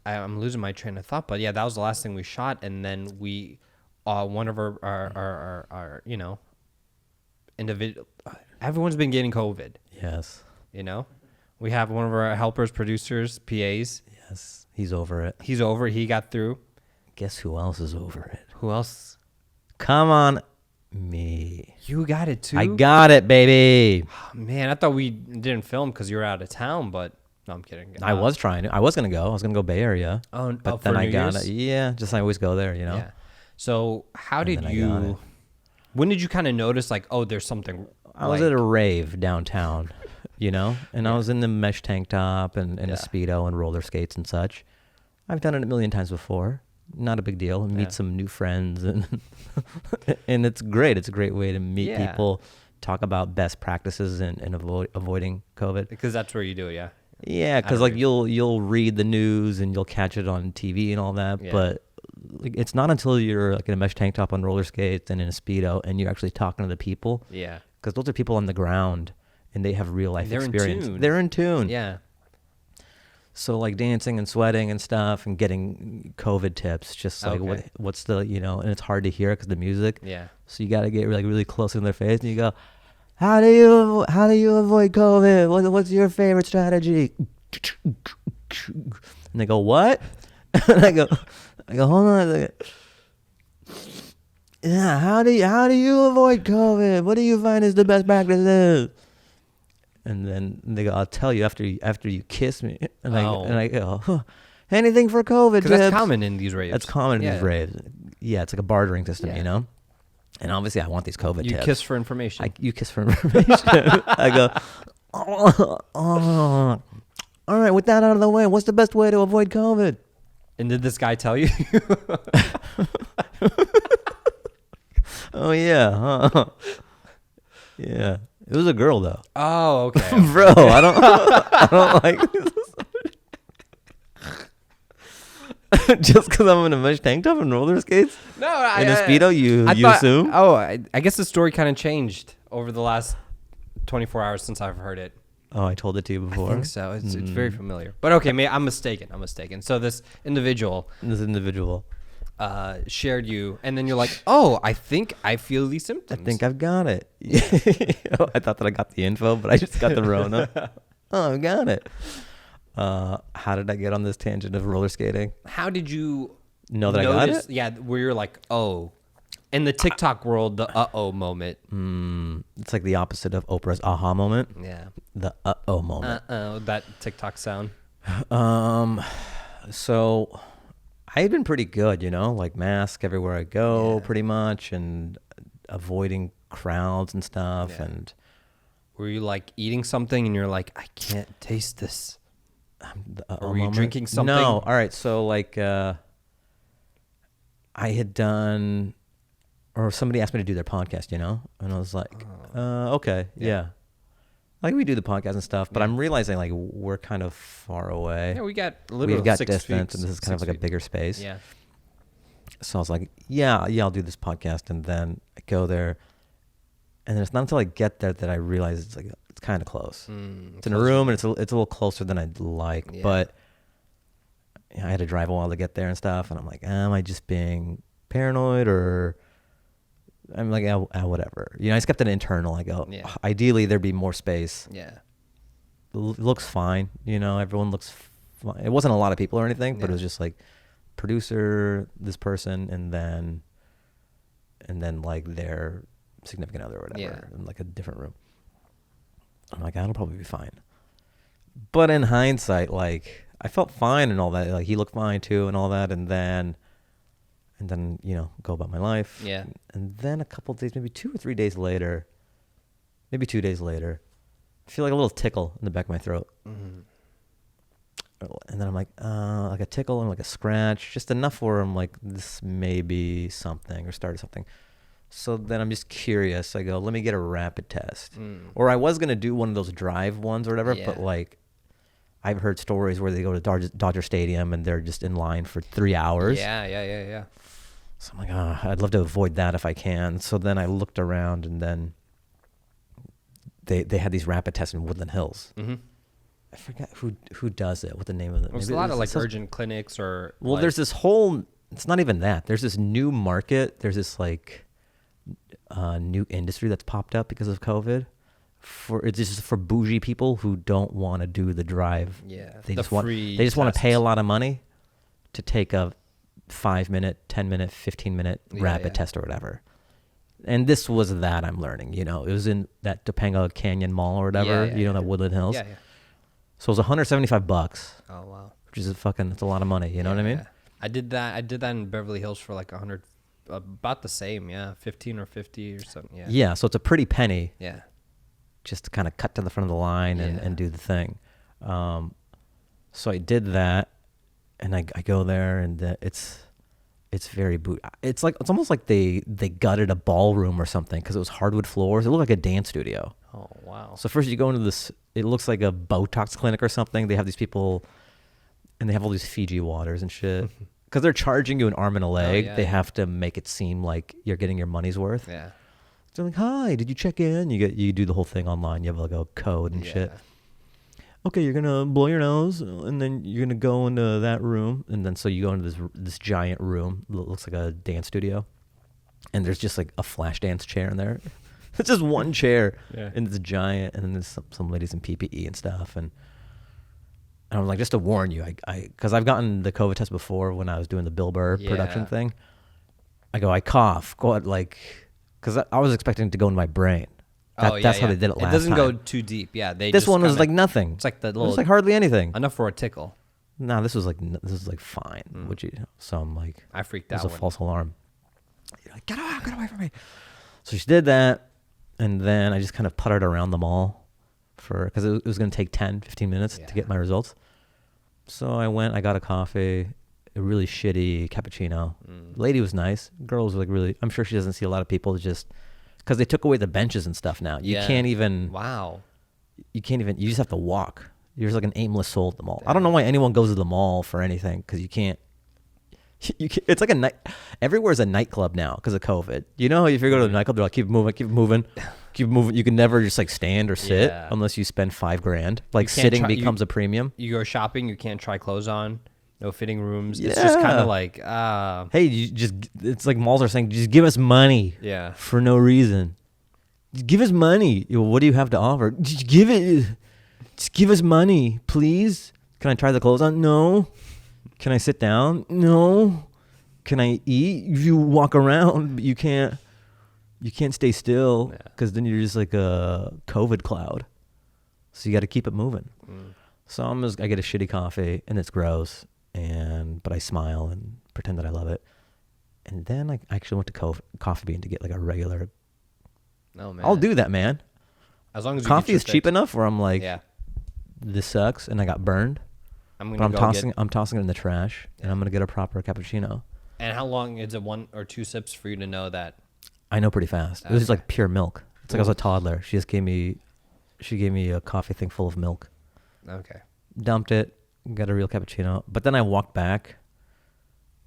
I'm losing my train of thought, but yeah, that was the last thing we shot. And then we, one of our you know, individual, everyone's been getting COVID. Yes. You know, we have one of our helpers, producers, PAs. Yes. He's over it. He's over it. He got through. Guess who else is over it? Who else? Come on. Me. You got it too? I got it, baby. Man, I thought we didn't film because you were out of town, but no, I'm kidding. I was trying to. I was going to go. I was going to go Bay Area. But then for I New got Year's? it. Yeah, just I always go there, you know? Yeah. So how And did then I got it. when did you kind of notice like, oh, there's something? I was at a rave downtown, you know? And I was in the mesh tank top and a Speedo and roller skates and such. I've done it a million times before. Not a big deal. Meet some new friends. And and it's great. It's a great way to meet people, talk about best practices and avoiding COVID. Because that's where you do it, yeah. Yeah, because like you'll read the news and you'll catch it on TV and all that, but like, it's not until you're like in a mesh tank top on roller skates and in a Speedo and you're actually talking to the people. Yeah. Because those are people on the ground and they have real life experience. In tune. They're in tune. Yeah. So like dancing and sweating and stuff and getting COVID tips, just like what's the, you know, and it's hard to hear because the music. Yeah. So you got to get like really close in their face and you go, how do you avoid COVID? What's your favorite strategy? And they go, what? And I go, hold on a second. Yeah, how do you avoid COVID? What do you find is the best practices? And then they go, I'll tell you after you kiss me. And I go, huh, anything for COVID. Because that's common in these raves. That's common in these raves. Yeah, it's like a bartering system, you know? And obviously I want these COVID tips. You kiss for information. You kiss for information. I go, all right, with that out of the way, what's the best way to avoid COVID? And did this guy tell you? Oh, yeah. Huh? Yeah. It was a girl, though. Oh, okay. Bro, I don't like this. Just because I'm in a mesh tank top and roller skates? No, in a Speedo, you assume? Oh, I guess the story kind of changed over the last 24 hours since I've heard it. Oh, I told it to you before? I think so. It's very familiar. But okay, I'm mistaken. So this individual shared you, and then you're like, oh, I think I feel these symptoms. I think I've got it. I thought that I got the info, but I just got the Rona. Oh, I got it. How did I get on this tangent of roller skating? How did you know that I got it? Yeah, where you're like, oh. In the TikTok world, the uh-oh moment. It's like the opposite of Oprah's aha moment. Yeah. The uh-oh moment. Uh-oh, that TikTok sound. So I had been pretty good, you know, like mask everywhere I go pretty much and avoiding crowds and stuff. Yeah. And were you like eating something and you're like, I can't taste this? Or were you drinking something? No. All right. So like I had done, or somebody asked me to do their podcast, you know, and I was like, okay, yeah. Like we do the podcast and stuff, but I'm realizing like we're kind of far away. Yeah, we've got 6 distance, feet, and this is kind of like a bigger space. Yeah. So I was like, yeah, I'll do this podcast, and then I go there, and then it's not until I get there that I realize it's kind of close. It's in a room, and it's a little closer than I'd like, but I had to drive a while to get there and stuff, and I'm like, am I just being paranoid or? I'm like, whatever. You know, I just kept it internal. I go, ideally there'd be more space. Yeah. It looks fine. You know, everyone looks fine. It wasn't a lot of people or anything, but it was just like producer, this person, and then like their significant other or whatever in like a different room. I'm like, that'll probably be fine. But in hindsight, like I felt fine and all that. Like he looked fine too and all that. And then, you know, go about my life. Yeah. And then a couple of days, maybe 2 or 3 days later, maybe 2 days later, I feel like a little tickle in the back of my throat. Mm-hmm. And then I'm like a tickle and like a scratch, just enough where I'm like, this may be something or started something. So then I'm just curious. I go, let me get a rapid test. Or I was going to do one of those drive ones or whatever, but like, I've heard stories where they go to Dodger Stadium and they're just in line for 3 hours. Yeah. So I'm like, I'd love to avoid that if I can. So then I looked around and then they had these rapid tests in Woodland Hills. Mm-hmm. I forget who does it. What the name of it? There's a lot of like urgent clinics or. Well, like, there's this whole. It's not even that. There's this new market. There's this like new industry that's popped up because of COVID. It's just for bougie people who don't want to do the drive. Yeah, they just want to pay a lot of money to take a 5-minute, 10-minute, 15-minute rapid test or whatever. And this was that I'm learning. You know, it was in that Topanga Canyon Mall or whatever. That Woodland Hills. Yeah, yeah. So it was $175. Oh wow, which is it's a lot of money. You know what I mean? Yeah. I did that in Beverly Hills for like 100, about the same. Yeah, 15 or 50 or something. Yeah. Yeah. So it's a pretty penny. Yeah. Just to kind of cut to the front of the line and do the thing. So I did that, and I go there, and it's very it's almost like they gutted a ballroom or something because it was hardwood floors. It looked like a dance studio. Oh wow. So first you go into this, it looks like a Botox clinic or something. They have these people, and they have all these Fiji waters and shit. Because they're charging you an arm and a leg, they have to make it seem like you're getting your money's worth. Yeah. So they're like, hi, did you check in? You do the whole thing online. You have like a code and shit. Okay, you're gonna blow your nose, and then you're gonna go into that room, and then so you go into this giant room. It looks like a dance studio, and there's just like a flash dance chair in there. It's just one chair, and it's giant, and then there's some ladies in PPE and stuff, and I'm like, just to warn you, because I've gotten the COVID test before when I was doing the Bill Burr production thing. I cough, because I was expecting it to go in my brain. That's how they did it last time. It doesn't go too deep. Yeah, this one was like nothing. It's like it was like hardly anything. Enough for a tickle. No, this was like fine. So I'm like, I freaked out. It was a false alarm. You're like, get away from me. So she did that, and then I just kind of puttered around the mall because it was going to take 10, 15 minutes to get my results. So I went, I got a coffee, a really shitty cappuccino. Lady was nice. Girl was like really, I'm sure she doesn't see a lot of people just, because they took away the benches and stuff now. You can't even. Wow. You just have to walk. You're just like an aimless soul at the mall. Damn. I don't know why anyone goes to the mall for anything, because you can't. It's like a night. Everywhere's a nightclub now because of COVID. You know, if you go to the nightclub, they're like, keep moving, keep moving, keep moving. You can never just like stand or sit unless you spend $5,000. Like sitting becomes a premium. You go shopping, you can't try clothes on. No fitting rooms. Yeah. It's just kind of like, hey, it's like malls are saying, just give us money. Yeah. For no reason. Just give us money. What do you have to offer? Just give us money, please. Can I try the clothes on? No. Can I sit down? No. Can I eat? You walk around, but you can't stay still, because then you're just like a COVID cloud. So you got to keep it moving. So I get a shitty coffee, and it's gross. But I smile and pretend that I love it. And then I actually went to Coffee Bean to get like a regular. No, man. I'll do that, man. As long as coffee is cheap enough where I'm like, this sucks, and I got burned. I'm tossing it in the trash, and I'm gonna get a proper cappuccino. And how long is it, 1 or 2 sips for you to know that? I know pretty fast. It was just like pure milk. It's like I was a toddler. She gave me a coffee thing full of milk. Okay. Dumped it. Got a real cappuccino, but then I walked back,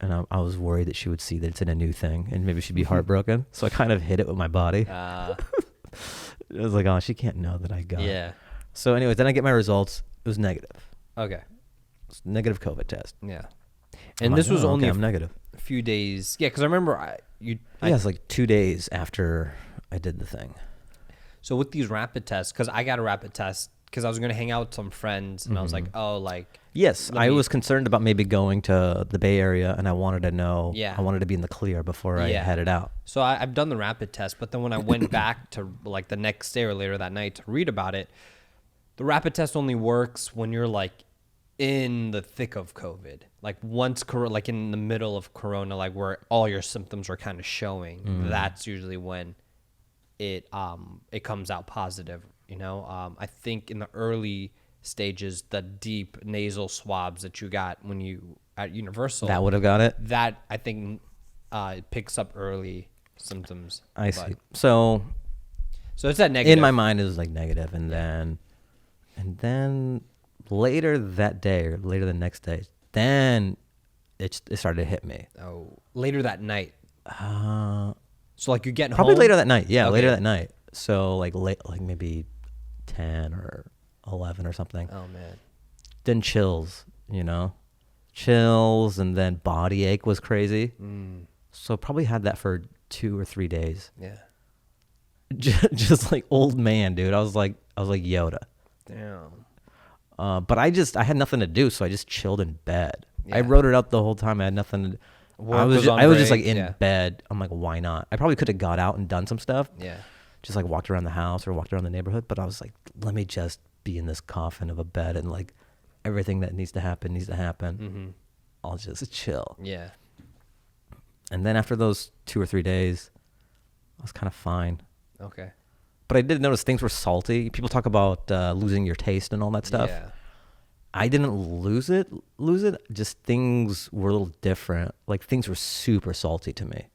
and I was worried that she would see that it's in a new thing, and maybe she'd be heartbroken. So I kind of hit it with my body. It was like, oh, she can't know that I got. Yeah. So anyways, then I get my results. It was negative. Okay. It's negative COVID test. Yeah. And this was only I'm negative. A few days. Yeah, because I remember it's like 2 days after I did the thing. So with these rapid tests, because I got a rapid test because I was going to hang out with some friends, and I was like, oh, like. Yes, I was concerned about maybe going to the Bay Area, and I wanted to know. Yeah. I wanted to be in the clear before I headed out. So I've done the rapid test, but then when I went back to like the next day or later that night to read about it, the rapid test only works when you're like in the thick of COVID, like like in the middle of Corona, like where all your symptoms are kind of showing. That's usually when it comes out positive. You know, I think in the early stages, the deep nasal swabs that you got when you at Universal, that would have got it. That I think it picks up early symptoms. I see. So it's that negative. In my mind, it was like negative, and then later that day or later the next day, then it started to hit me. Oh, later that night. So like you get probably home? Later that night. Yeah, okay. Later that night. So like late, like maybe 10 or 11 or something. Oh man. Then chills, chills, and then body ache was crazy. So probably had that for 2 or 3 days. Yeah. Just like old man, dude. I was like Yoda. Damn. But I had nothing to do, so I just chilled in bed. Yeah. I wrote it out the whole time. I had nothing to do. I was just like in bed. I'm like, why not? I probably could have got out and done some stuff. Yeah. Just like walked around the house or walked around the neighborhood. But I was like, let me just be in this coffin of a bed, and like everything that needs to happen. Mm-hmm. I'll just chill. Yeah. And then after those 2 or 3 days, I was kind of fine. Okay. But I did notice things were salty. People talk about losing your taste and all that stuff. Yeah. I didn't lose it. Just things were a little different. Like things were super salty to me.